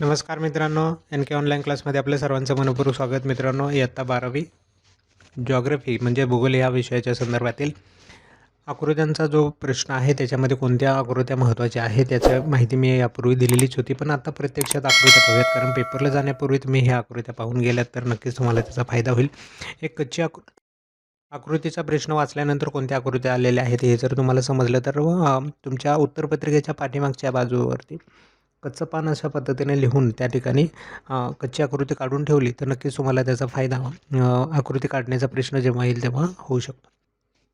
नमस्कार मित्रांनो, एन के ऑनलाईन क्लासमध्ये आपल्या सर्वांचं मनपूर्वक स्वागत. मित्रांनो, इयत्ता 12वी जॉग्रफी म्हणजे भूगोल या विषयाच्या संदर्भातील आकृत्यांचा जो प्रश्न आहे त्याच्यामध्ये कोणत्या आकृत्या महत्त्वाच्या आहेत त्याची माहिती मी यापूर्वी दिलेलीच होती. पण आता प्रत्यक्षात आकृत्या पाहूयात, कारण पेपरला जाण्यापूर्वी तुम्ही ह्या आकृत्या पाहून गेल्यात तर नक्कीच तुम्हाला त्याचा फायदा होईल. एक कच्ची आकृतीचा प्रश्न वाचल्यानंतर कोणत्या आकृत्या आलेल्या आहेत हे जर तुम्हाला समजलं तर तुमच्या उत्तरपत्रिकेच्या पाठीमागच्या बाजूवरती कच्चं पान अशा पद्धतीने लिहून त्या ठिकाणी कच्ची आकृती काढून ठेवली तर नक्कीच तुम्हाला त्याचा फायदा आकृती काढण्याचा प्रश्न जेव्हा येईल तेव्हा होऊ शकतो.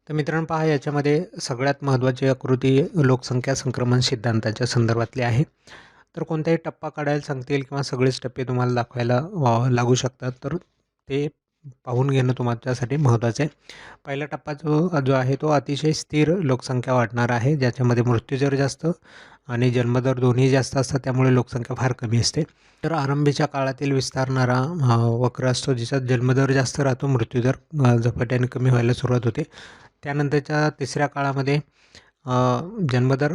तर मित्रांनो पहा, याच्यामध्ये सगळ्यात महत्त्वाची आकृती लोकसंख्या संक्रमण सिद्धांताच्या संदर्भातली आहे. तर कोणताही टप्पा काढायला सांगतील किंवा सगळेच टप्पे तुम्हाला दाखवायला लागू शकतात, तर ते पाहून घेणं तुमच्यासाठी महत्त्वाचं आहे. पहिला टप्पा जो जो आहे तो अतिशय स्थिर लोकसंख्या वाढणार आहे, ज्याच्यामध्ये मृत्यूदर जास्त आणि जन्मदर दोन्ही जास्त असतात, त्यामुळे लोकसंख्या फार कमी असते. तर आरंभीच्या काळातील विस्तारणारा वक्र असतो, ज्याच्यात जन्मदर जास्त राहतो, मृत्यूदर झपाट्याने कमी व्हायला सुरुवात होते. त्यानंतरच्या तिसऱ्या काळामध्ये जन्मदर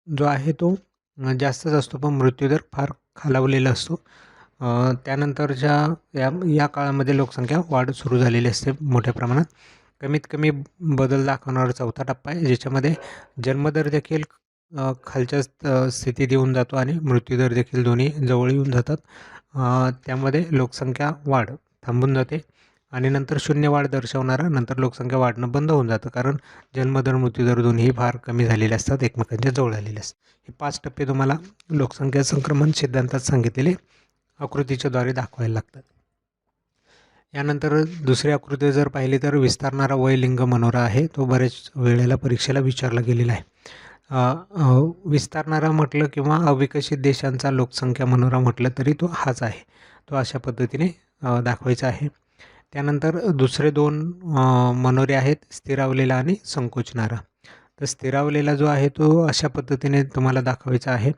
जो आहे तो जास्तच असतो, पण मृत्यूदर फार खालावलेला असतो. त्यानंतरच्या या काळामध्ये लोकसंख्या वाढ सुरू झालेली असते मोठ्या प्रमाणात. कमीत कमी बदल दाखवणारा चौथा टप्पा आहे, ज्याच्यामध्ये जन्मदर देखील खालच्या स्थितीत येऊन जातो आणि मृत्यूदर देखील दोन्ही जवळ येऊन जातात. त्यामध्ये लोकसंख्या वाढ थांबून जाते आणि नंतर शून्य वाढ दर्शवणारा नंतर लोकसंख्या वाढणं बंद होऊन जातं, कारण जन्मदर मृत्यूदर दोन्ही फार कमी झालेले असतात, एकमेकांच्या जवळ आलेले असतात. हे 5 टप्पे तुम्हाला लोकसंख्या संक्रमण सिद्धांतात सांगितलेले आकृतीच्याद्वारे दाखवायला लागतात. यानंतर दुसरी आकृती जर पाहिली तर विस्तारणारा वयलिंग मनोरा आहे, तो बऱ्याच वेळेला परीक्षेला विचारला गेलेला आहे. विस्तारणारा म्हटलं किंवा अविकसित देशांचा लोकसंख्या मनोरा म्हटलं तरी तो हाच आहे. तो अशा पद्धतीने दाखवायचा आहे. त्यानंतर दुसरे 2 मनोरे आहेत, स्थिरावलेला आणि संकोचणारा. तर स्थिरावलेला जो आहे तो अशा पद्धतीने तुम्हाला दाखवायचा आहे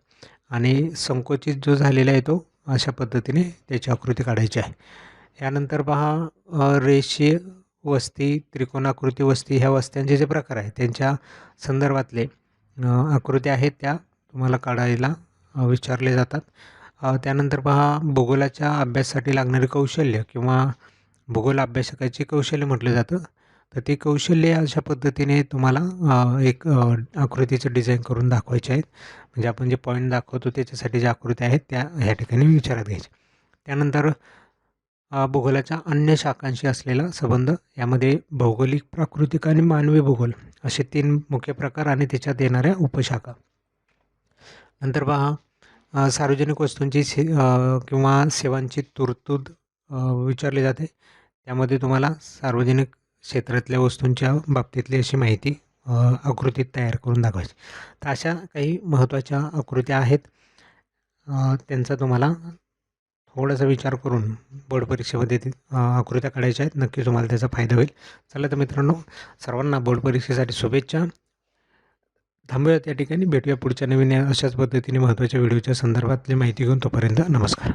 आणि संकोचित जो झालेला आहे तो अशा पद्धतीने त्याची आकृती काढायची आहे. यानंतर पहा, रेषीय वस्ती, त्रिकोणाकृती वस्ती ह्या वस्त्यांचे जे प्रकार आहेत त्यांच्या संदर्भातले आकृत्या आहेत त्या तुम्हाला काढायला विचारले जातात. त्यानंतर पहा, भूगोलाच्या अभ्यासासाठी लागणारे कौशल्य किंवा भूगोल अभ्यासकाची कौशल्य म्हटलं जातं. तर ते कौशल्य अशा पद्धतीने तुम्हाला एक आकृतीचं डिझाईन करून दाखवायचे आहेत. म्हणजे आपण जे पॉईंट दाखवतो त्याच्यासाठी ज्या आकृत्या आहेत त्या ह्या ठिकाणी विचारात घ्यायच्या. त्यानंतर भूगोलाच्या अन्य शाखांशी असलेला संबंध, यामध्ये भौगोलिक, प्राकृतिक आणि मानवी भूगोल असे 3 मुख्य प्रकार आणि त्याच्यात येणाऱ्या उपशाखा. नंतर पहा, सार्वजनिक वस्तूंची किंवा सेवांची तरतूद विचारली जाते. त्यामध्ये तुम्हाला सार्वजनिक क्षेत्रातल्या वस्तूंच्या बाबतीतली अशी माहिती आकृतीत तयार करून दाखवायची. तर अशा काही महत्त्वाच्या आकृत्या आहेत, त्यांचा तुम्हाला थोडासा विचार करून बोर्ड परीक्षेमध्ये आकृत्या काढायच्या आहेत. नक्की तुम्हाला त्याचा फायदा होईल. चला तर मित्रांनो, सर्वांना बोर्ड परीक्षेसाठी शुभेच्छा. थांबूया त्या ठिकाणी, भेटूया पुढच्या नवीन अशाच पद्धतीने महत्त्वाच्या व्हिडिओच्या संदर्भातली माहिती घेऊन. तोपर्यंत नमस्कार.